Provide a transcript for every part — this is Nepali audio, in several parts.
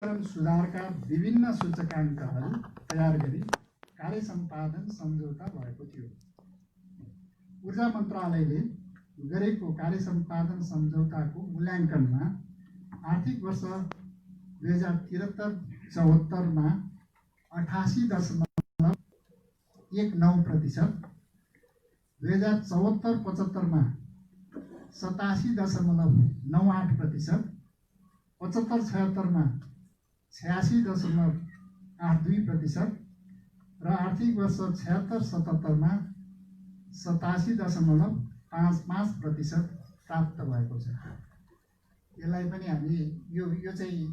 सुधारका विभिन्न सूचकाङ्कहरू तयार गरी कार्य सम्पादन सम्झौता भएको थियो। ऊर्जा मन्त्रालयले गरेको कार्य सम्पादन सम्झौताको मूल्याङ्कनमा आर्थिक वर्ष 2073-74 88.19%, 2074-75 87.98%, 75-76 86.82% र आर्थिक वर्ष 76-77 87.55% प्राप्त भएको छ। यसलाई पनि हामी यो चाहिँ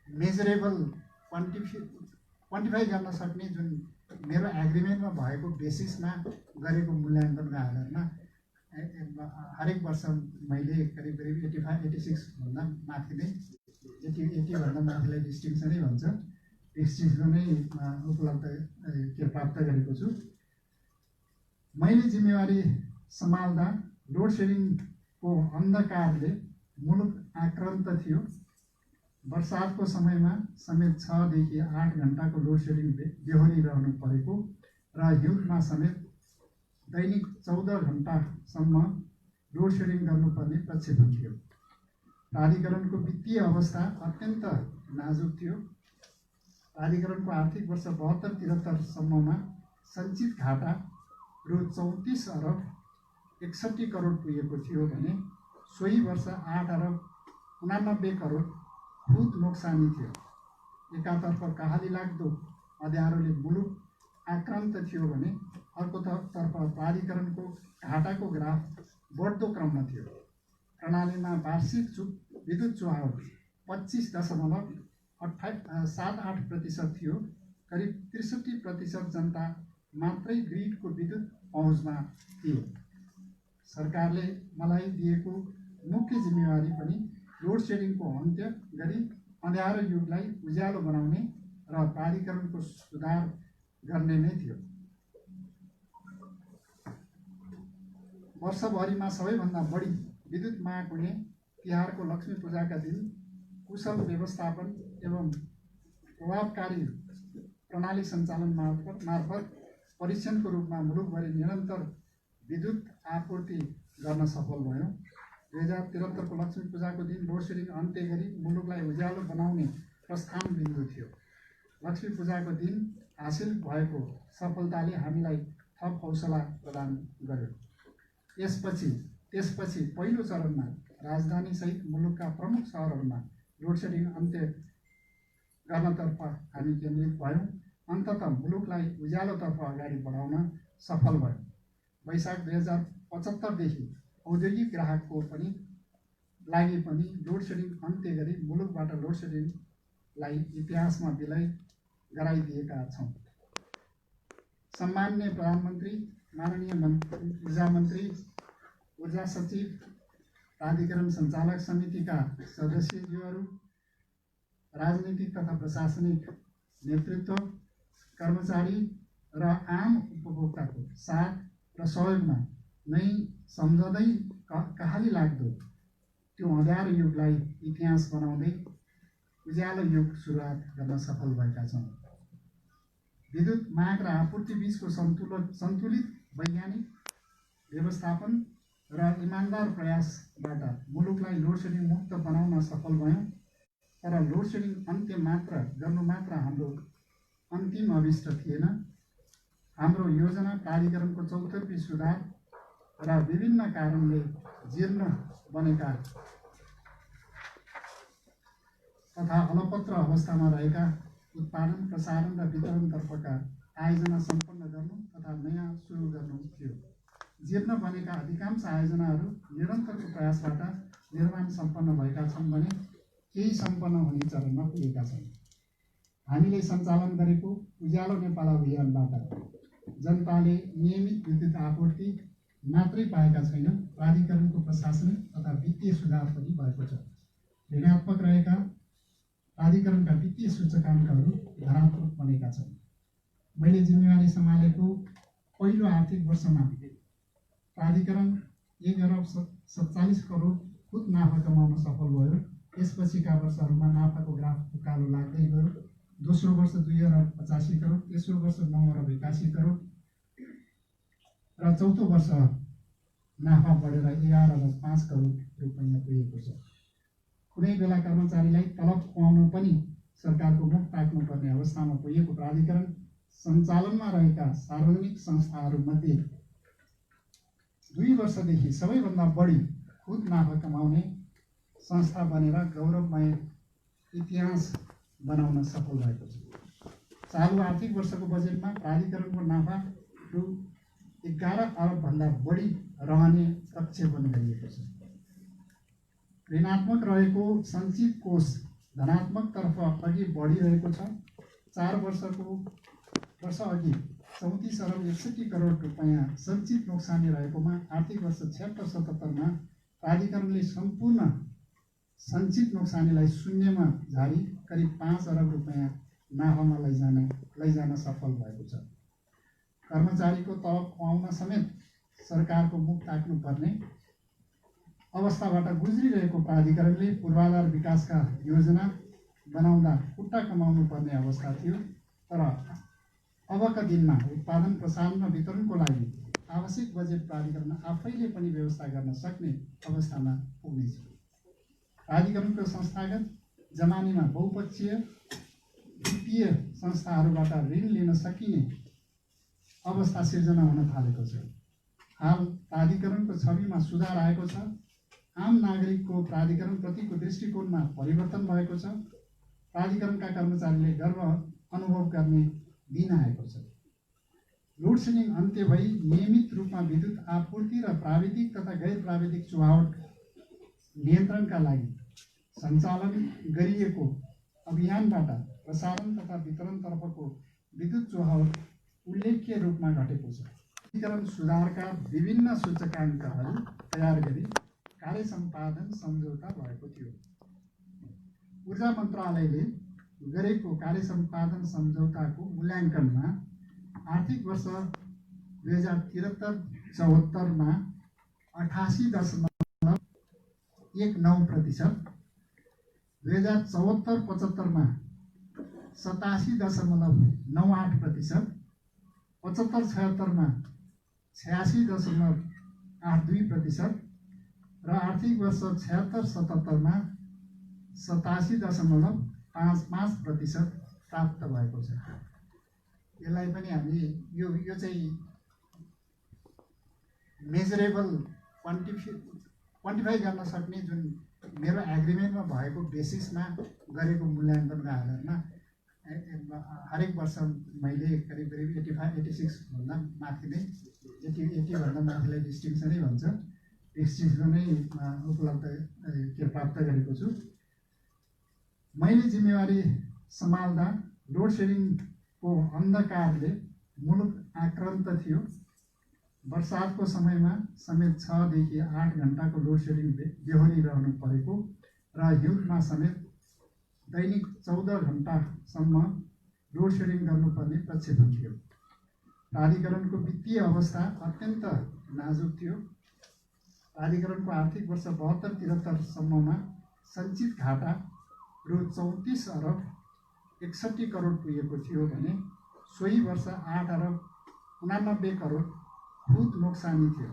मेजरेबल क्वान्टिफाई गर्न सक्ने जुन मेरो एग्रिमेन्टमा भएको बेसिसमा गरेको मूल्याङ्कनको आधारमा हरेक वर्ष मैले करिब 85-86 भन्दा माथि नै 80 भन्दा माथिलाई डिस्टिङसनै भन्छ, डिस्टिङसनै उपलब्ध प्राप्त गरेको छु। मैले जिम्मेवारी सम्हाल्दा लोड सेडिङको अन्धकारले मुलुक आक्रान्त थियो। वर्षातको समयमा समेत 6 देखि 8 घण्टाको लोड सेडिङ बेहोरिरहनु परेको र हिउँदमा समेत दैनिक 14 घण्टासम्म लोड सेडिङ गर्नुपर्ने प्रक्षेपण थियो। प्राधिकरणको वित्तीय अवस्था अत्यन्त नाजुक थियो। प्राधिकरणको आर्थिक वर्ष 72-73 सम्ममा सञ्चित घाटा रु 34 अरब 61 करोड पुगेको थियो भने सोही वर्ष 8 अरब 89 करोड खुद नोक्सानी थियो। एकातर्फ कहाली लाग्दो अँध्यारोले मुलुक आक्रान्त थियो भने अर्कोतर्फ प्राधिकरणको घाटाको ग्राफ बढ्दो क्रममा थियो। प्रणालीमा वार्षिक विद्युत चुहाव 25.78% थियो। करिब 63% जनता मात्रै ग्रिडको विद्युत पहुँचमा थिए। सरकारले मलाई दिएको मुख्य जिम्मेवारी पनि लोड सेडिङको अन्त्य गरी अँध्यारो युगलाई उज्यालो बनाउने र प्राधिकरणको सुधार गर्ने नै थियो। वर्षभरिमा सबैभन्दा बढी विद्युत माग हुने तिहारको लक्ष्मी पूजाका दिन कुशल व्यवस्थापन एवं प्रभावकारी प्रणाली सञ्चालन मार्फत परीक्षणको रूपमा मुलुकभरि निरन्तर विद्युत आपूर्ति गर्न सफल भयो। 2073 को लक्ष्मी पूजाको दिन लोड सेडिङ अन्त्य गरी मुलुकलाई उज्यालो बनाउने प्रस्थान बिन्दु थियो। लक्ष्मी पूजाको दिन हासिल भएको सफलताले हामीलाई थप हौसला प्रदान गर्यो। त्यसपछि पहिलो चरणमा राजधानी सहित मुलुकका प्रमुख शहरहरूमा लोड सेडिङ अन्त्य गर्नतर्फ हामी केन्द्रित भयौँ। अन्ततः मुलुकलाई उज्यालोतर्फ अगाडि बढाउन सफल भयो। वैशाख 2075 देखि औद्योगिक ग्राहकको लागि पनि लोड सेडिङ अन्त्य गरी मुलुकबाट लोड सेडिङलाई इतिहासमा विलय गराइदिएका छौँ। सम्माननीय प्रधानमन्त्री, माननीय ऊर्जा मन्त्री, ऊर्जा सचिव, प्राधिकरण सञ्चालक समितिका सदस्यज्यूहरू, राजनीतिक तथा प्रशासनिक नेतृत्व, कर्मचारी र आम उपभोक्ताको साथ र सहयोगमा नै सम्झँदै कहाली लाग्दो त्यो अँध्यारो युगलाई इतिहास बनाउँदै उज्यालो युग सुरुवात गर्न सफल भएका छौँ। विद्युत माग र आपूर्ति बीचको सन्तुलित वैज्ञानिक व्यवस्थापन र इमान्दार प्रयासबाट मुलुकलाई लोड सेडिङ मुक्त बनाउन सफल भयौँ। तर लोड सेडिङ अन्त्य गर्नु मात्र हाम्रो अन्तिम अभिष्ट थिएन। हाम्रो योजना प्राधिकरणको चौतर्फी सुधार र विभिन्न कारणले जीर्ण बनेका तथा अलपत्र अवस्थामा रहेका उत्पादन, प्रसारण र वितरणतर्फका आयोजना सम्पन्न गर्नु तथा नयाँ सुरु गर्नु थियो। जीर्ण बनेका अधिकांश आयोजनाहरू निरन्तरको प्रयासबाट निर्माण सम्पन्न भएका छन् भने केही सम्पन्न हुने चरणमा पुगेका छन्। हामीले सञ्चालन गरेको उज्यालो नेपाल अभियानबाट जनताले नियमित विद्युत आपूर्ति मात्रै पाएका छैनन्, प्राधिकरणको प्रशासनिक तथा वित्तीय सुधार पनि भएको छ। ऋणात्मक रहेका प्राधिकरणका वित्तीय सूचकाङ्कहरू धनात्मक बनेका छन्। मैले जिम्मेवारी सम्हालेको पहिलो आर्थिक वर्षमा प्राधिकरण 1 अरब 47 करोड खुद नाफा कमाउन सफल भयो। त्यसपछिका वर्षहरूमा नाफाको ग्राफ उकालो लाग्दै गयो। दोस्रो वर्ष 2 अरब 85 करोड, तेस्रो वर्ष 9 अरब 81 करोड र चौथो वर्ष नाफा बढेर 11 अरब 5 करोड रुपैयाँ पुगेको छ। कुनै बेला कर्मचारीलाई तलब खुवाउन पनि सरकारको मुख ताक्नुपर्ने अवस्थामा पुगेको प्राधिकरण सञ्चालनमा रहेका सार्वजनिक संस्थाहरूमध्ये 2 वर्षदेखि सबैभन्दा बढी खुद नाफा कमाउने संस्था बनेर गौरवमय इतिहास बनाउन सफल भएको छ। चालु आर्थिक वर्षको बजेटमा प्राधिकरणको नाफा रु 11 अरबभन्दा बढी रहने प्रक्षेपण गरिएको छ। ऋणात्मक रहेको सञ्चित कोष धनात्मकतर्फ अघि बढिरहेको छ। 4 वर्ष अघि 34 अरब 61 करोड रुपैयाँ सञ्चित नोक्सानी रहेकोमा आर्थिक वर्ष 76-77 प्राधिकरणले सम्पूर्ण सञ्चित नोक्सानीलाई शून्यमा झारी करिब 5 अरब रुपैयाँ नाफामा लैजान सफल भएको छ। कर्मचारीको तलब खुवाउन समेत सरकारको मुख ताक्नुपर्ने अवस्थाबाट गुज्रिरहेको प्राधिकरणले पूर्वाधार विकासका योजना बनाउँदा खुट्टा कमाउनु पर्ने अवस्था थियो। तर अबका दिनमा उत्पादन प्रसारण र वितरणको लागि आवश्यक बजेट प्राधिकरण आफैले पनि व्यवस्था गर्न सक्ने अवस्थामा पुग्नेछ। प्राधिकरणको संस्थागत जमानीमा बहुपक्षीय वित्तीय संस्थाहरूबाट ऋण लिन सकिने अवस्था सिर्जना हुन थालेको छ। हाल प्राधिकरणको छविमा सुधार आएको छ। आम नागरिकको प्राधिकरणप्रतिको दृष्टिकोणमा परिवर्तन भएको छ। प्राधिकरणका कर्मचारीले गर्व अनुभव गर्ने दिन आएको छ। लोड सेडिङ अन्त्य भई नियमित रूपमा विद्युत आपूर्ति र प्राविधिक तथा गैर प्राविधिक चुहावट नियन्त्रणका लागि सञ्चालन गरिएको अभियानबाट प्रसारण तथा वितरणतर्फको विद्युत चुहावट उल्लेख्य रूपमा घटेको छ। प्राधिकरण सुधारका विभिन्न सूचकाङ्कहरू तयार गरी कार्य सम्पादन सम्झौता भएको थियो। ऊर्जा मन्त्रालयले गरेको कार्य सम्पादन सम्झौताको मूल्याङ्कनमा आर्थिक वर्ष 2073-74 मा 88.19%, 2074-75 मा 87.98%, 75-76 मा 86.82% र आर्थिक वर्ष 76-77 मा 87.55% प्राप्त भएको छ। यसलाई पनि हामी यो चाहिँ मेजरेबल क्वान्टिफाई गर्न सक्ने जुन मेरो एग्रिमेन्टमा भएको बेसिसमा गरेको मूल्याङ्कनको आधारमा हरेक वर्ष मैले करिब 85-86 भन्दा माथि नै 80 भन्दा माथिलाई डिस्टिङसनै भन्छ, डिस्टिङसनै उपलब्ध प्राप्त गरेको छु। मैले जिम्मेवारी सम्हाल्दा लोड सेडिङको अन्धकारले मुलुक आक्रान्त थियो। वर्षातको समयमा समेत 6 देखि 8 घण्टाको लोड सेडिङ बेहोरिरहनु परेको र हिउँदमा समेत दैनिक 14 घण्टासम्म लोड सेडिङ गर्नुपर्ने प्रक्षेपण थियो। प्राधिकरणको वित्तीय अवस्था अत्यन्त नाजुक थियो। प्राधिकरणको आर्थिक वर्ष 72-73 सम्ममा सञ्चित घाटा रु 34 अरब 61 करोड पुगेको थियो भने सोही वर्ष 8 अरब 89 करोड खुद नोक्सानी थियो।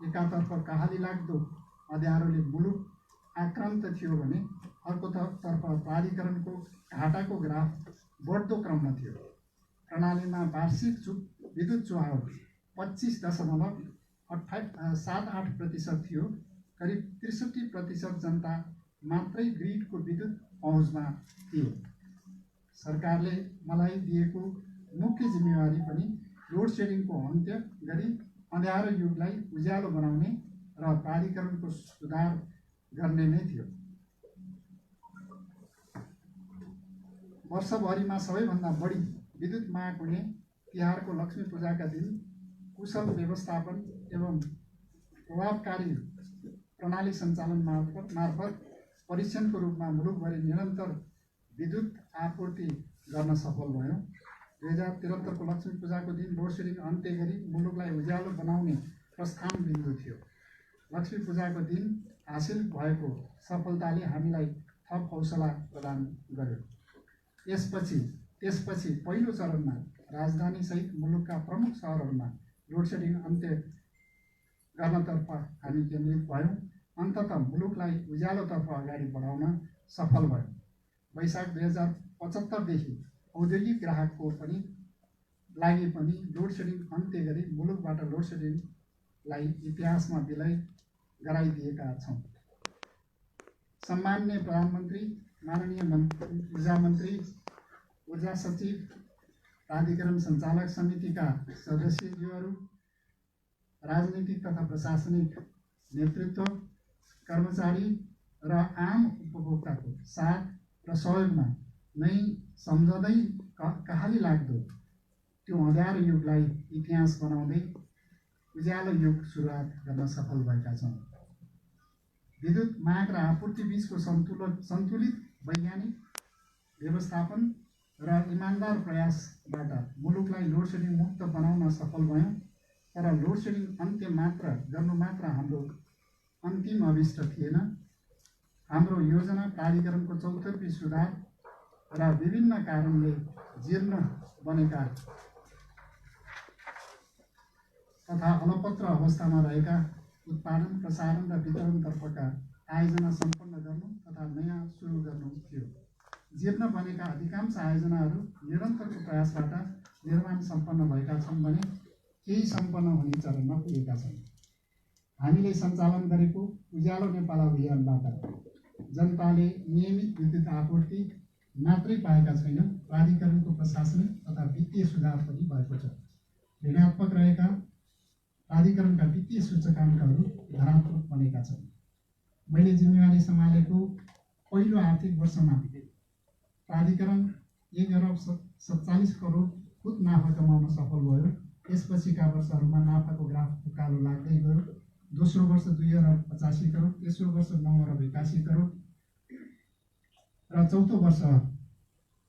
एकातर्फ कहाली लाग्दो अँध्यारोले मुलुक आक्रान्त थियो भने अर्कोतर्फ प्राधिकरणको घाटाको ग्राफ बढ्दो क्रममा थियो। प्रणालीमा वार्षिक विद्युत चुहावट 25.78% थियो। करिब 63% जनता मात्रै ग्रिडको विद्युत पहुँचमा थिए। सरकारले मलाई दिएको मुख्य जिम्मेवारी पनि लोड सेडिङको अन्त्य गरी अँध्यारो युगलाई उज्यालो बनाउने र प्राधिकरणको सुधार गर्ने नै थियो। वर्षभरिमा सबैभन्दा बढी विद्युत माग हुने तिहारको लक्ष्मी पूजाका दिन कुशल व्यवस्थापन एवं प्रभावकारी प्रणाली सञ्चालन मार्फत परीक्षणको रूपमा मुलुकभरि निरन्तर विद्युत आपूर्ति गर्न सफल भयो। 2073 को लक्ष्मी पूजाको दिन लोड सेडिङ अन्त्य गरी मुलुकलाई उज्यालो बनाउने प्रस्थान बिन्दु थियो। लक्ष्मी पूजाको दिन हासिल भएको सफलताले हामीलाई थप हौसला प्रदान गर्यो। त्यसपछि पहिलो चरणमा राजधानीसहित मुलुकका प्रमुख सहरहरूमा लोडसेडिङ अन्त्य गर्नतर्फ हामी केन्द्रित भयौँ। अन्ततः मुलुकलाई उज्यालोतर्फ अगाडि बढाउन सफल भयौँ। वैशाख 2075देखि औद्योगिक ग्राहकको लागि पनि लोडसेडिङ अन्त्य गरी मुलुकबाट लोडसेडिङलाई इतिहासमा विलय गराइदिएका छौँ। सम्माननीय प्रधानमन्त्री, माननीय ऊर्जा मन्त्री, ऊर्जा सचिव, प्राधिकरण सञ्चालक समितिका सदस्यज्यूहरू, राजनीतिक तथा प्रशासनिक नेतृत्व, कर्मचारी र आम उपभोक्ताको साथ र सहयोगमा नै सम्झँदै कहाली लाग्दो त्यो अँध्यारो युगलाई इतिहास बनाउँदै उज्यालो युग सुरुवात गर्न सफल भएका छौँ। विद्युत माग र आपूर्ति बीचको सन्तुलित वैज्ञानिक व्यवस्थापन र इमान्दार प्रयासबाट मुलुकलाई लोडसेडिङ मुक्त बनाउन सफल भयौँ। तर लोडसेडिङ अन्त्य गर्नु मात्र हाम्रो अन्तिम अभिष्ट थिएन। हाम्रो योजना प्राधिकरणको चौतर्फी सुधार र विभिन्न कारणले जीर्ण बनेका तथा अलपत्र अवस्थामा रहेका उत्पादन, प्रसारण र वितरणतर्फका आयोजना सम्पन्न गर्नु तथा नयाँ सुरु गर्नु थियो। जीर्ण बनेका अधिकांश आयोजनाहरू निरन्तरको प्रयासबाट निर्माण सम्पन्न भएका छन् भने केही सम्पन्न हुने चरणमा पुगेका छन्। हामीले सञ्चालन गरेको उज्यालो नेपाल अभियानबाट जनताले नियमित विद्युत आपूर्ति मात्रै पाएका छैनन्, प्राधिकरणको प्रशासनिक तथा वित्तीय सुधार पनि भएको छ। ऋणात्मक रहेका प्राधिकरणका वित्तीय सूचकाङ्कहरू धनात्मक बनेका छन्। मैले जिम्मेवारी सम्हालेको पहिलो आर्थिक वर्षमा प्राधिकरण 1 अरब 47 करोड खुद नाफा कमाउन सफल भयो। त्यसपछिका वर्षहरूमा नाफाको ग्राफ उकालो लाग्दै गयो। दोस्रो वर्ष 2 अरब 85 करोड, तेस्रो वर्ष 9 अरब 81 करोड र चौथो वर्ष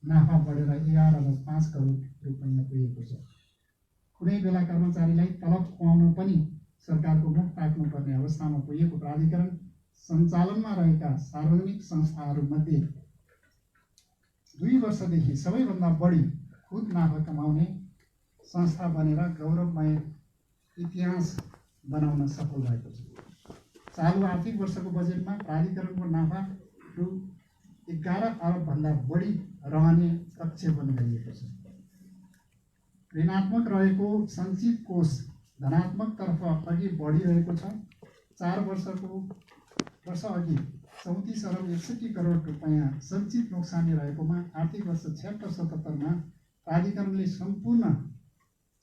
नाफा बढेर 11 अरब 5 करोड रुपैयाँ पुगेको छ। कुनै बेला कर्मचारीलाई तलब खुवाउन पनि सरकारको मुख ताक्नुपर्ने अवस्थामा पुगेको प्राधिकरण सञ्चालनमा रहेका सार्वजनिक संस्थाहरूमध्ये 2 वर्षदेखि सबैभन्दा बढी खुद नाफा कमाउने संस्था बनेर गौरवमय इतिहास बनाउन सफल भएको छ। चालु आर्थिक वर्षको बजेटमा प्राधिकरणको नाफा रु 11 अरबभन्दा बढी रहने प्रक्षेपण गरिएको छ। ऋणात्मक रहेको सञ्चित कोष धनात्मकतर्फ अघि बढिरहेको छ। 4 वर्ष अघि 34 अरब 61 करोड रुपैयाँ सञ्चित नोक्सानी रहेकोमा आर्थिक वर्ष 76-77मा प्राधिकरणले सम्पूर्ण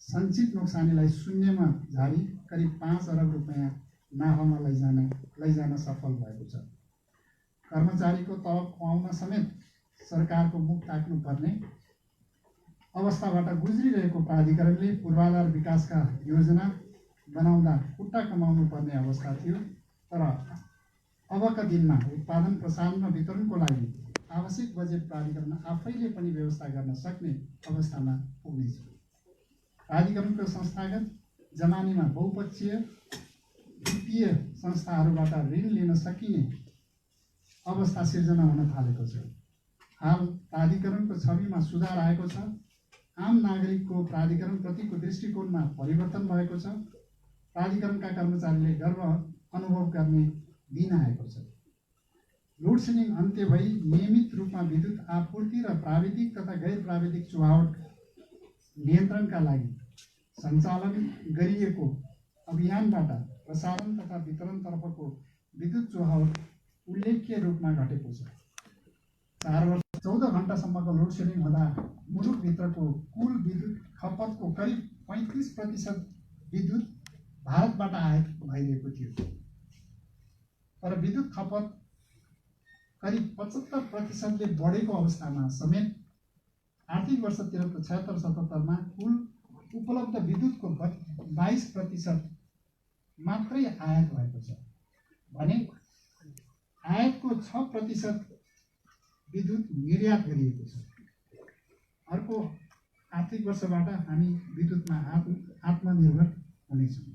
सञ्चित नोक्सानीलाई शून्यमा झारी करिब 5 अरब रुपैयाँ नाफामा लैजान सफल भएको छ। कर्मचारीको तलब खुवाउन समेत सरकारको मुख ताक्नुपर्ने अवस्थाबाट गुज्रिरहेको प्राधिकरणले पूर्वाधार विकासका योजना बनाउँदा खुट्टा कमाउनु पर्ने अवस्था थियो। तर अबका दिनमा उत्पादन, प्रसारण र वितरणको लागि आवश्यक बजेट प्राधिकरण आफैले पनि व्यवस्था गर्न सक्ने अवस्थामा पुग्नेछ। प्राधिकरणको संस्थागत जमानीमा बहुपक्षीय वित्तीय संस्थाहरूबाट ऋण लिन सकिने अवस्था सिर्जना हुन थालेको छ। हाल प्राधिकरणको छविमा सुधार आएको छ। आम नागरिकको प्राधिकरणप्रतिको दृष्टिकोणमा परिवर्तन भएको छ। प्राधिकरणका कर्मचारीले गर्व अनुभव गर्ने दिन आएको छ। लोडसेडिङ अन्त्य भई नियमित रूपमा विद्युत आपूर्ति र प्राविधिक तथा गैर प्राविधिक चुहावट नियन्त्रणका लागि सञ्चालन गरिएको अभियानबाट प्रसारण तथा वितरणतर्फको विद्युत चुहावट उल्लेख्य रूपमा घटेको छ। 4 वर्ष 14 घण्टासम्मको लोडसेडिङ हुँदा मुलुकभित्रको कुल विद्युत खपतको करिब 35% विद्युत भारतबाट आयात भइरहेको थियो। तर विद्युत खपत करिब 75%ले बढेको अवस्थामा समेत आर्थिक वर्ष 76-77मा कुल उपलब्ध विद्युतको 22% मात्रै आयात भएको छ भने आयातको 6% विद्युत निर्यात गरिएको छ। अर्को आर्थिक वर्षबाट हामी विद्युतमा आत्मनिर्भर हुनेछौँ।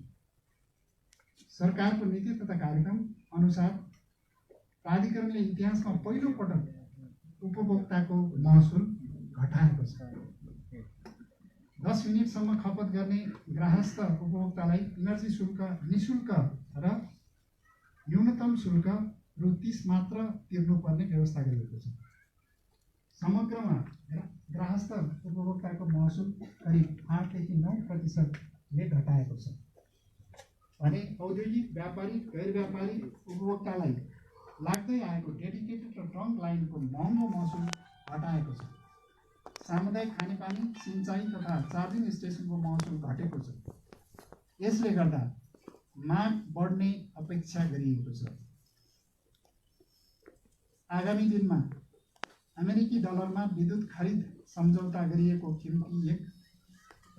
सरकारको नीति तथा कार्यक्रम अनुसार प्राधिकरणले इतिहासमा पहिलो पटक उपभोक्ताको महसुल घटाएको छ। 10 मिनेटसम्म खपत गर्ने ग्राहस्थ उपभोक्तालाई इनर्जी शुल्क निःशुल्क र न्यूनतम शुल्क रु 30 मात्र तिर्नुपर्ने व्यवस्था गरिएको छ। समग्रमा ग्राहस्थ उपभोक्ताको महसुल करिब 8 देखि 9% घटाएको छ भने औद्योगिक, व्यापारिक, गैर व्यापारिक उपभोक्तालाई लाग्दै आएको डेडिकेटेड र ट्रङ्क लाइनको महँगो महसुल घटाएको छ। सामुदायिक खानेपानी, सिँचाइ तथा चार्जिङ स्टेसनको महसुल घटेको छ। यसले गर्दा माग बढ्ने अपेक्षा गरिएको छ। आगामी दिनमा अमेरिकी डलरमा विद्युत खरिद सम्झौता गरिएको किमती 1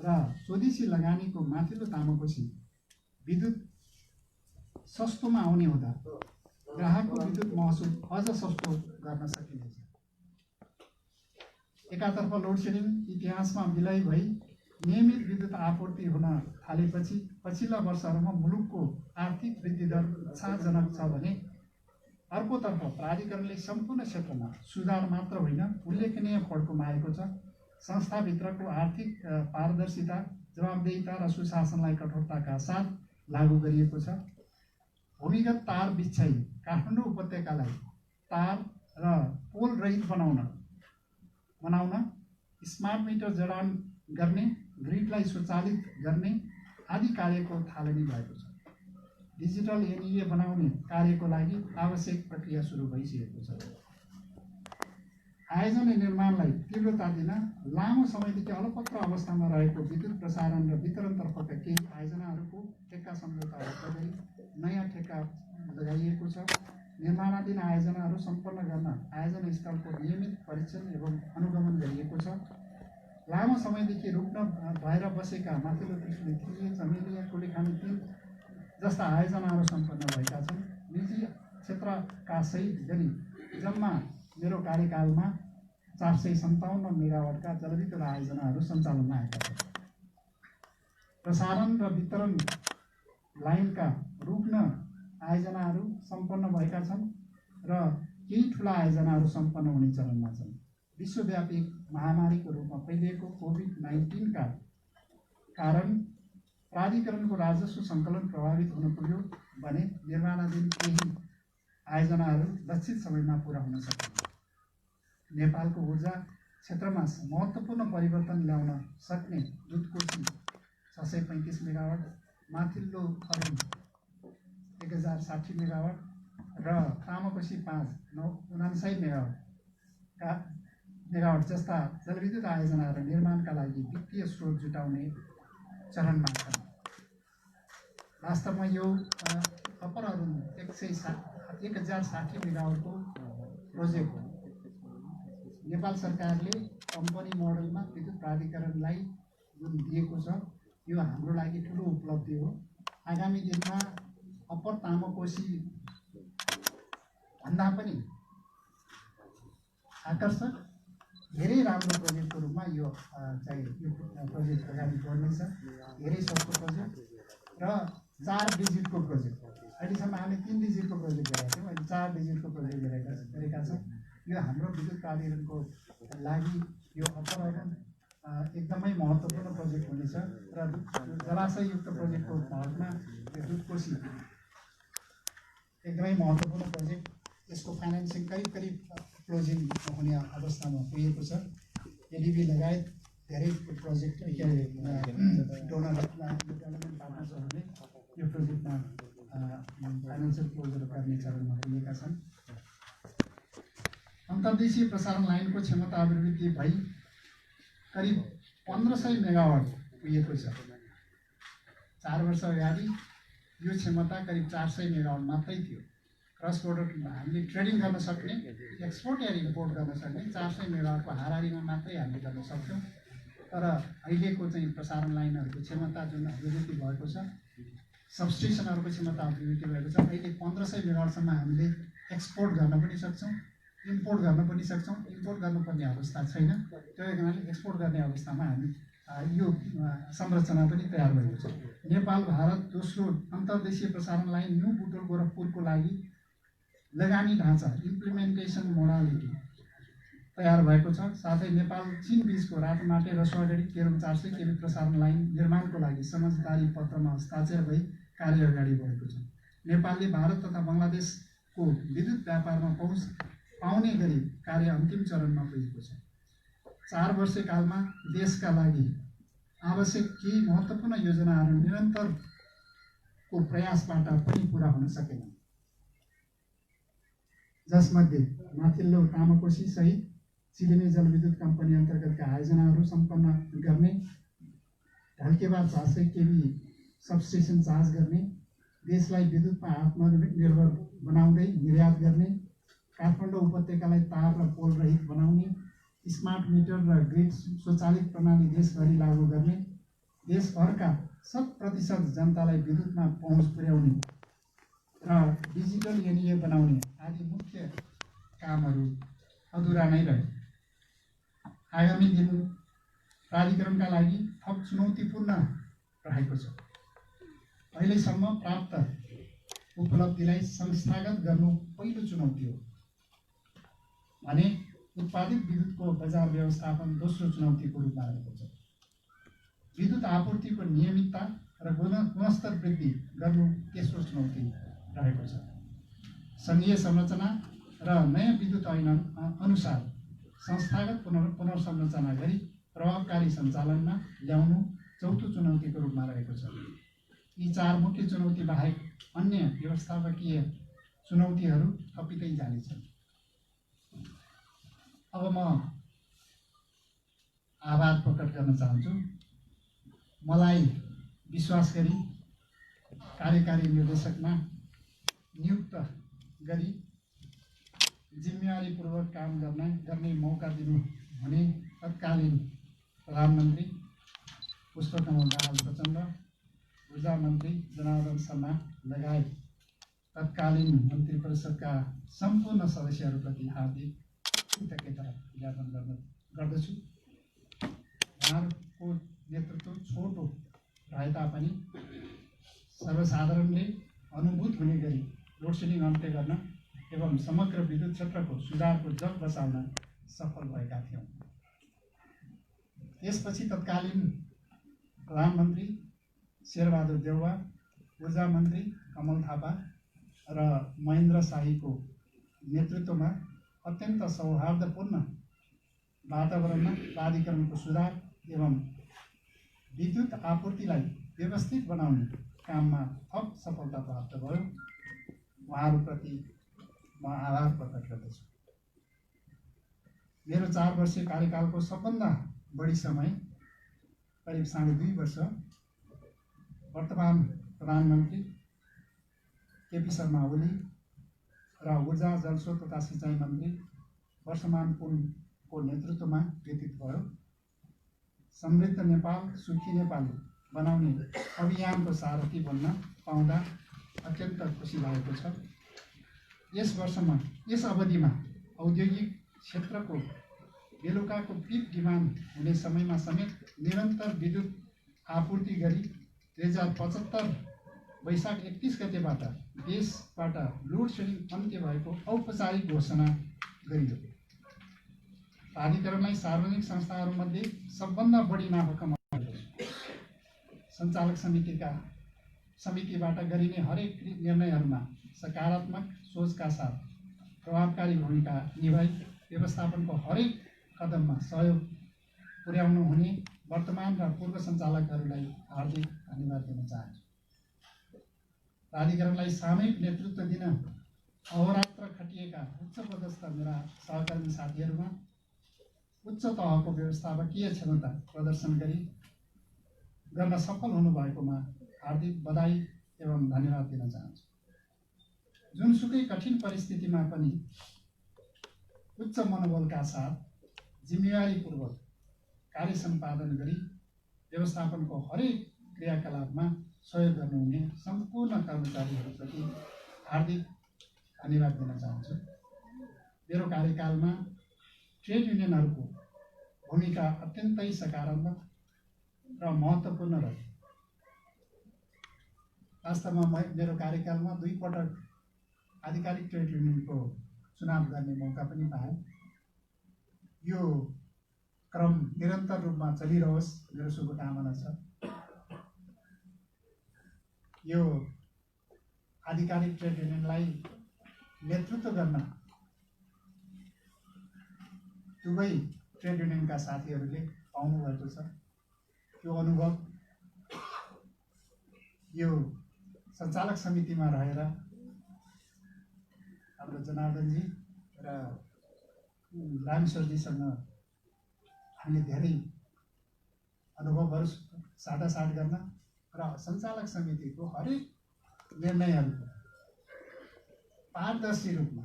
र स्वदेशी लगानीको माथिल्लो तामाकोसी विद्युत सस्तोमा आउने हुँदा ग्राहकको विद्युत महसुल अझ सस्तो गर्न सकिनेछ। एकातर्फ लोड सेडिङ इतिहासमा विलय भई नियमित विद्युत आपूर्ति हुन थालेपछि पछिल्ला वर्षहरूमा मुलुकको आर्थिक वृद्धि दर उत्साहजनक छ भने अर्कोतर्फ प्राधिकरणले सम्पूर्ण क्षेत्रमा सुधार मात्र होइन उल्लेखनीय फड्को मागेको छ। संस्थाभित्रको आर्थिक पारदर्शिता, जवाबदेहिता र सुशासनलाई कठोरताका साथ लागू गरिएको छ। भूमिगत तार बिछ्याई काठमाडौँ उपत्यकालाई तार र पोल रहित बनाउन स्मार्ट मिटर जडान गर्ने, ग्रिडलाई स्वचालित गर्ने आदि कार्यको थालनी भएको छ। डिजिटल एनइए बनाउने कार्यको लागि आवश्यक प्रक्रिया सुरु भइसकेको छ। आयोजना निर्माणलाई तीव्रता दिन लामो समयदेखि अलपत्र अवस्थामा रहेको विद्युत प्रसारण र वितरणतर्फका केही आयोजनाहरूको ठेक्का सम्झौता रद्द गरी नयाँ ठेक्का लगाइएको छ। निर्माणाधीन आयोजनाहरू सम्पन्न गर्न आयोजना स्थलको नियमित परीक्षण एवं अनुगमन गरिएको छ। लामो समयदेखि रुग्न भएर बसेका माथिल्लो त्रिशुली 3, चमेलिया, कुलेखानी 3 जस्ता आयोजनाहरू सम्पन्न भएका छन्। निजी क्षेत्रका सहित गरी जम्मा मेरो कार्यकालमा 457 मेगावाटका जलविद्युत आयोजनाहरू सञ्चालनमा आएका छन्। प्रसारण र वितरण लाइनका रुग्न आयोजनाहरू सम्पन्न भएका छन् र केही ठुला आयोजनाहरू सम्पन्न हुने चरणमा छन्। विश्वव्यापी महामारीको रूपमा फैलिएको कोभिड-19 का कारण प्राधिकरणको राजस्व सङ्कलन प्रभावित हुन पुग्यो भने निर्माणाधीन केही आयोजनाहरू लक्षित समयमा पुरा हुन सकेन। नेपालको ऊर्जा क्षेत्रमा महत्त्वपूर्ण परिवर्तन ल्याउन सक्ने दुधकोशी 635 मेगावाट, माथिल्लो अरुण 1060 मेगावाट र तामाकोशी 5 मेगावाट जस्ता जलविद्युत आयोजनाहरू निर्माणका लागि वित्तीय स्रोत जुटाउने चरणमा छन्। वास्तवमा यो अप्पर अरुण 1060 मेगावाटको प्रोजेक्ट हो। नेपाल सरकारले कम्पनी मोडलमा विद्युत प्राधिकरणलाई जुन दिएको छ यो हाम्रो लागि ठुलो उपलब्धि हो। आगामी दिनमा अप्पर तामाकोशी भन्दा पनि आकर्षक धेरै राम्रो प्रोजेक्टको रूपमा यो प्रोजेक्ट अगाडि बढ्नेछ। धेरै सस्तो प्रोजेक्ट र 4 डिजिटको प्रोजेक्ट। अहिलेसम्म हामी 3 डिजिटको प्रोजेक्ट गरेका थियौँ, अहिले 4 डिजिटको प्रोजेक्ट गरेका छौँ। यो हाम्रो विद्युत प्राधिकरणको लागि यो अप्पर अरुण एकदमै महत्त्वपूर्ण प्रोजेक्ट हुनेछ र जलाशययुक्त प्रोजेक्टको भागमा यो दुधकोशी एकदमै महत्त्वपूर्ण प्रोजेक्ट। यसको फाइनेन्सिङ करिब क्लोजिङ हुने अवस्थामा पुगेको छ। एडिबी लगायत धेरै प्रोजेक्ट डोनर डेभलपमेन्ट पार्टनर्सहरूले यो प्रोजेक्टमा फाइनेन्सियल क्लोजर गर्ने चरणमा पुगेका छन्। अन्तर्देशीय प्रसारण लाइनको क्षमता अभिवृद्धि भई करिब 1500 मेगावाट पुगेको छ। 4 वर्ष अगाडि यो क्षमता करिब 400 मेगावाट मात्रै थियो। क्रस बोर्डर हामीले ट्रेडिङ गर्न सक्ने, एक्सपोर्ट या इम्पोर्ट गर्न सक्ने 400 मेगावाटको हाराहारीमा मात्रै हामीले गर्न सक्छौँ। तर अहिलेको चाहिँ प्रसारण लाइनहरूको क्षमता जुन अभिवृद्धि भएको छ, सबस्टेसनहरूको क्षमता अभिवृद्धि भएको छ। अहिले 1500 मेगावाटसम्म हामीले एक्सपोर्ट गर्न पनि सक्छौँ, इम्पोर्ट गर्न पनि सक्छौँ। इम्पोर्ट गर्नुपर्ने अवस्था छैन, त्यो कारणले एक्सपोर्ट गर्ने अवस्थामा हामी यो संरचना पनि तयार भएको छ। नेपाल भारत दोस्रो अन्तर्देशीय प्रसारण लाइन न्यू बुटोल गोरखपुरको लागि लगानी ढाँचा इम्प्लिमेन्टेसन मोडालिटी तयार भएको छ। साथै नेपाल चीन बीचको रातोमाटे रसुवागढी केरुङ 400 केबी प्रसारण लाइन निर्माणको लागि समझदारी पत्रमा हस्ताक्षर भई कार्य अगाडि बढेको छ। नेपालले भारत तथा बङ्गलादेशको विद्युत व्यापारमा पहुँच पाउने गरी कार्य अन्तिम चरणमा पुगेको छ। 4 वर्ष कालमा देशका लागि आवश्यक केही महत्त्वपूर्ण योजनाहरू निरन्तरको प्रयासबाट पनि पुरा हुन सकेन, जसमध्ये माथिल्लो तामाकोशी सहित चिलिमे जलविद्युत कम्पनी अन्तर्गतका आयोजनाहरू सम्पन्न गर्ने, ढल्केबार 400 केबी सबस्टेसन चार्ज गर्ने, देशलाई विद्युतमा आत्मनिर्भर बनाउँदै निर्यात गर्ने, काठमाडौँ उपत्यकालाई तार र पोल रहित बनाउने, स्मार्ट मिटर र ग्रिड स्वचालित प्रणाली देशभरि लागू गर्ने, देशभरका 100% जनतालाई विद्युतमा पहुँच पुर्याउने र डिजिटल एनइए बनाउने आदि मुख्य कामहरू अधुरा नै रहे। आगामी दिन प्राधिकरणका लागि थप चुनौतीपूर्ण रहेको छ। अहिलेसम्म प्राप्त उपलब्धिलाई संस्थागत गर्नु पहिलो चुनौती हो भने उत्पादित विद्युतको बजार व्यवस्थापन दोस्रो चुनौतीको रूपमा रहेको छ। विद्युत आपूर्तिको नियमितता र गुणस्तर वृद्धि गर्नु तेस्रो चुनौती रहेको छ। सङ्घीय संरचना र नयाँ विद्युत ऐन अनुसार संस्थागत पुनर्संरचना गरी प्रभावकारी सञ्चालनमा ल्याउनु चौथो चुनौतीको रूपमा रहेको छ। यी 4 मुख्य चुनौती बाहेक अन्य व्यवस्थापकीय चुनौतीहरू थपिँदै जानेछन्। अब म आभार प्रकट गर्न चाहन्छु। मलाई विश्वास गरी कार्यकारी निर्देशकमा नियुक्त गरी जिम्मेवारीपूर्वक काम गर्ने मौका दिनु हुने तत्कालीन प्रधानमन्त्री पुष्पकमल दाहाल प्रचण्ड, ऊर्जा मन्त्री जनार्दन शर्मा लगायत तत्कालीन मन्त्री परिषदका सम्पूर्ण सदस्यहरूप्रति हार्दिक कृतज्ञता ज्ञापन गर्दछु। उहाँहरूको नेतृत्व छोटो रहे तापनि सर्वसाधारणले अनुभूत हुने गरी लोडसेडिङ अन्त्य गर्न एवं समग्र विद्युत क्षेत्रको सुधारको जग बसाल्न सफल भएका थियौँ। त्यसपछि तत्कालीन प्रधानमन्त्री शेरबहादुर देउवा, ऊर्जा मन्त्री कमल थापा र महेन्द्र शाहीको नेतृत्वमा अत्यन्त सौहार्दपूर्ण वातावरणमा प्राधिकरणको सुधार एवं विद्युत आपूर्तिलाई व्यवस्थित बनाउने काममा थप सफलता प्राप्त भयो। उहाँहरूप्रति म आभार प्रकट गर्दछु। मेरो 4 वर्षीय कार्यकालको सबभन्दा बढी समय करिब 2.5 वर्ष वर्तमान प्रधानमन्त्री केपी शर्मा ओली र ऊर्जा जलस्रोत तथा सिँचाइ मन्त्री वर्षमान पुनको नेतृत्वमा व्यतीत भयो। समृद्ध नेपाल सुखी नेपाल बनाउने अभियानको सारथी बन्न पाउँदा अत्यन्त खुसी लागेको छ। यस अवधिमा औद्योगिक क्षेत्रको बेलुकाको पिक डिमान्ड हुने समयमा समेत निरन्तर विद्युत आपूर्ति गरी 2075 वैशाख 31 गतेबाट देशबाट लोड सेडिङ अन्त्य भएको औपचारिक घोषणा गरियो। प्राधिकरणलाई सार्वजनिक संस्थाहरूमध्ये सबभन्दा बढी नाफा कमाएको सञ्चालक समितिबाट गरिने हरेक निर्णयहरूमा सकारात्मक सोचका साथ प्रभावकारी भूमिका निभाई व्यवस्थापनको हरेक कदममा सहयोग पुर्याउनु हुने वर्तमान र पूर्व सञ्चालकहरूलाई हार्दिक धन्यवाद दिन चाहन्छु। प्राधिकरणलाई सामूहिक नेतृत्व दिन अहोरात्र खटिएका उच्चपदस्थ मेरा सहकर्मी साथीहरूमा उच्च तहको व्यवस्थापकीय क्षमता प्रदर्शन गर्न सफल हुनुभएकोमा हार्दिक बधाई एवं धन्यवाद दिन चाहन्छु। जुनसुकै कठिन परिस्थितिमा पनि उच्च मनोबलका साथ जिम्मेवारीपूर्वक कार्य सम्पादन गरी व्यवस्थापनको हरेक क्रियाकलापमा सहयोग गर्नुहुने सम्पूर्ण कर्मचारीहरूप्रति हार्दिक धन्यवाद दिन चाहन्छु। मेरो कार्यकालमा ट्रेड युनियनहरूको भूमिका अत्यन्तै सकारात्मक र महत्त्वपूर्ण रह्यो। वास्तवमा मेरो कार्यकालमा 2 पटक आधिकारिक ट्रेड युनियनको चुनाव गर्ने मौका पनि पाएँ। यो क्रम निरन्तर रूपमा चलिरहोस् मेरो शुभकामना छ। यो आधिकारिक ट्रेड युनियनलाई नेतृत्व गर्न दुवै ट्रेड युनियनका साथीहरूले पाउनुभएको छ। त्यो अनुभव यो सञ्चालक समितिमा रहेर हाम्रो जनार्दनजी र रामेश्वरजीसँग हामीले धेरै अनुभवहरू साटासाट गर्न र सञ्चालक समितिको हरेक निर्णयहरूको पारदर्शी रूपमा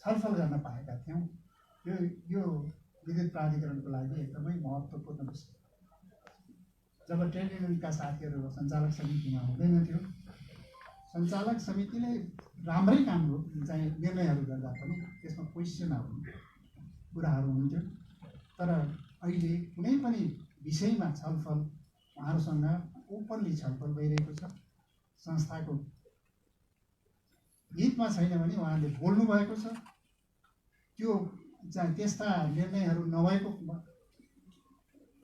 छलफल गर्न पाएका थियौँ। यो विद्युत प्राधिकरणको लागि एकदमै महत्त्वपूर्ण विषय। जब ट्रेड युनियनका साथीहरू सञ्चालक समितिमा हुँदैन थियो, सञ्चालक समितिले राम्रै काम चाहिँ निर्णयहरू गर्दा पनि त्यसमा क्वेसन आउने कुराहरू हुन्थ्यो। तर अहिले कुनै पनि विषयमा छलफल उहाँहरूसँग ओपनली छलफल भइरहेको छ। संस्थाको हितमा छैन भने उहाँले बोल्नु भएको छ। त्यो चाहिँ त्यस्ता निर्णयहरू नभएको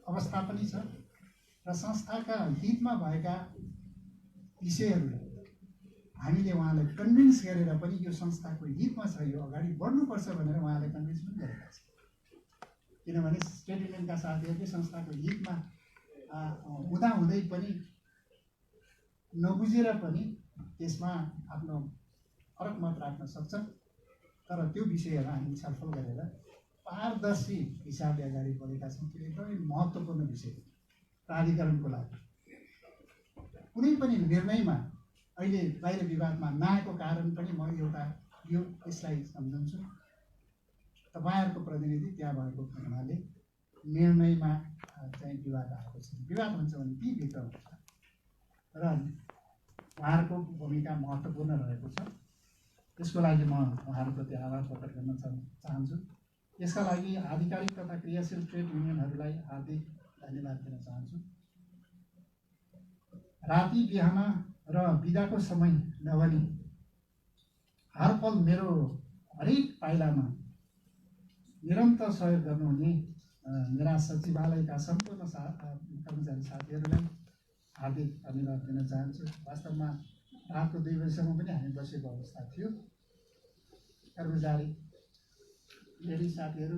अवस्था पनि छ र संस्थाका हितमा भएका विषयहरूलाई हामीले उहाँलाई कन्भिन्स गरेर पनि यो संस्थाको हितमा छ, यो अगाडि बढ्नुपर्छ भनेर उहाँलाई कन्भिन्स पनि गरेका छौँ। किनभने ट्रेड युनियनका साथीहरूले संस्थाको हितमा हुँदाहुँदै पनि नबुझेर पनि त्यसमा आफ्नो फरक मत राख्न सक्छन्। तर त्यो विषयहरू हामी छलफल गरेर पारदर्शी हिसाबले अगाडि बढेका छौँ। त्यो एकदमै महत्त्वपूर्ण विषय प्राधिकरणको लागि। कुनै पनि निर्णयमा अहिले बाहिर विवादमा नआएको कारण पनि म यसलाई सम्झन्छु। तपाईँहरूको प्रतिनिधि त्यहाँ भएको हुनाले निर्णयमा चाहिँ विवाद आएको छ। विवाद हुन्छ भने ती भित्र हुन्छ र उहाँहरूको भूमिका महत्त्वपूर्ण रहेको छ। त्यसको लागि म उहाँहरूप्रति आभार प्रकट गर्न चाहन्छु। यसका लागि आधिकारिक तथा क्रियाशील ट्रेड युनियनहरूलाई हार्दिक धन्यवाद दिन चाहन्छु। राति बिहान र बिदाको समय नभनी हरपल मेरो हरेक पाइलामा निरन्तर सहयोग गर्नुहुने मेरा सचिवालयका सम्पूर्ण कर्मचारी साथीहरूलाई हार्दिक धन्यवाद दिन चाहन्छु। वास्तवमा रातको 2 बजीसम्म पनि हामी बसेको अवस्था थियो। कर्मचारी लेडी साथीहरू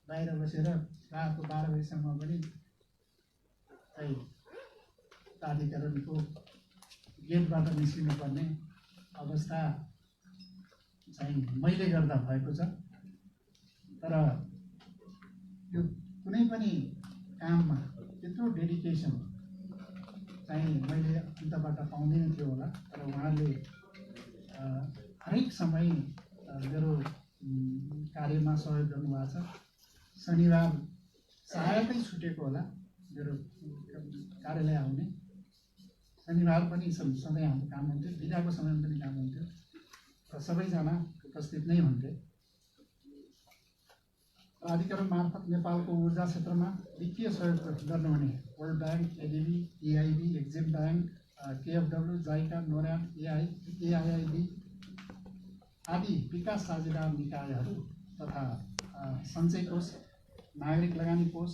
बाहिर बसेर रातको 12 बजीसम्म पनि प्राधिकरणको गेटबाट निस्किनुपर्ने अवस्था चाहिँ मैले गर्दा भएको छ। तर यो कुनै पनि काममा त्यत्रो डेडिकेसन चाहिँ मैले अन्तबाट पाउँदैन थियो होला। तर उहाँले हरेक समय मेरो कार्यमा सहयोग गर्नुभएको छ। शनिबार सायदै छुटेको होला मेरो कार्यालय आउने, शनिबार पनि सधैँ हाम्रो काम हुन्थ्यो, बिदाको समयमा पनि काम हुन्थ्यो र सबैजना उपस्थित नै हुन्थे। प्राधिकरण मार्फत नेपालको ऊर्जा क्षेत्रमा वित्तीय सहयोग गर्नुहुने world bank, ADB, EIB, Exim bank, KFW, JICA, नोर्याम, AIIB आदि विकास साझेदार निकायहरू तथा सञ्चय कोष, नागरिक लगानी कोष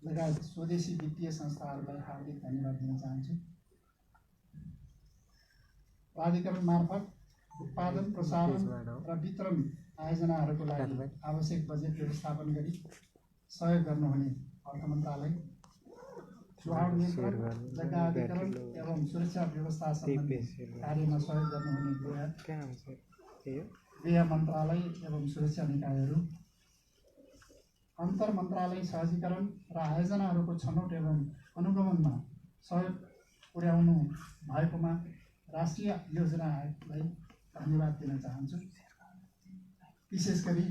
लगायत स्वदेशी वित्तीय संस्थाहरूलाई हार्दिक धन्यवाद दिन चाहन्छु। प्राधिकरण मार्फत उत्पादन, प्रसारण र वितरण आयोजनाहरूको लागि आवश्यक बजेट व्यवस्थापन गरी सहयोग गर्नुहुने अर्थ मन्त्रालय, चुहाव नियन्त्रण, जग्गा अधिग्रहण एवं सुरक्षा व्यवस्था सम्बन्धी कार्यमा सहयोग गर्नुहुने गृह मन्त्रालय एवं सुरक्षा निकायहरू, अन्तर मन्त्रालय सहजीकरण र आयोजनाहरूको छनौट एवं अनुगमनमा सहयोग पुर्याउनु भएकोमा राष्ट्रिय योजना आयोगलाई धन्यवाद दिन चाहन्छु। विशेष गरी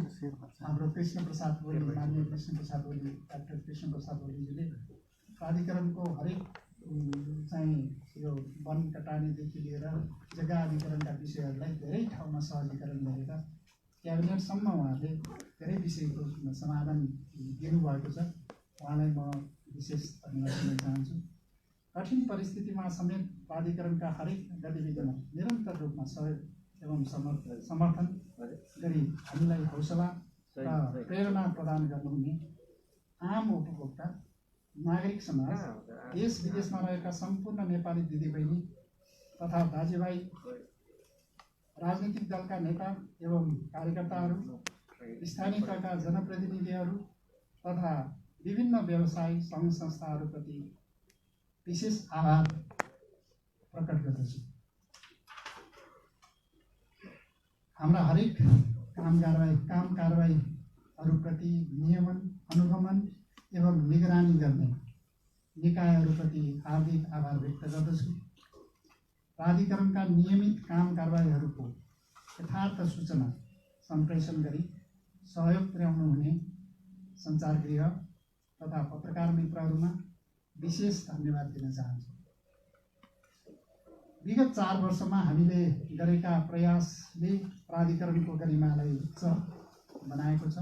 हाम्रो कृष्ण प्रसाद ओली, माननीय कृष्ण प्रसाद ओली, डाक्टर कृष्ण प्रसाद ओलीजीले प्राधिकरणको हरेक चाहिँ यो वन कटानीदेखि लिएर जग्गा अधिग्रहणका विषयहरूलाई धेरै ठाउँमा सहजीकरण गरेर क्याबिनेटसम्म उहाँले धेरै विषयको समाधान दिनुभएको छ। उहाँलाई म विशेष धन्यवाद दिन चाहन्छु। कठिन परिस्थितिमा समेत प्राधिकरणका हरेक गतिविधिमा निरन्तर रूपमा सहयोग एवं समर्थन गरी हामीलाई हौसला र प्रेरणा प्रदान गर्नुहुने आम उपभोक्ता, नागरिक समाज, देश विदेशमा रहेका सम्पूर्ण नेपाली दिदीबहिनी तथा दाजुभाइ, राजनीतिक दलका नेता एवं कार्यकर्ताहरू, स्थानीय तहका जनप्रतिनिधिहरू तथा विभिन्न व्यवसाय सङ्घ संस्थाहरूप्रति विशेष आभार प्रकट गर्दछु। हाम्रा हरेक काम कारबाहीहरूप्रति नियमन, अनुगमन एवं निगरानी गर्ने निकायहरूप्रति हार्दिक आभार व्यक्त गर्दछु। प्राधिकरणका नियमित काम कारबाहीहरूको यथार्थ सूचना सम्प्रेषण गरी सहयोग पुर्याउनु हुने सञ्चारगृह तथा पत्रकार मित्रहरूमा विशेष धन्यवाद दिन चाहन्छु। विगत 4 वर्षमा हामीले गरेका प्रयासले प्राधिकरणको गरिमालाई उच्च बनाएको छ।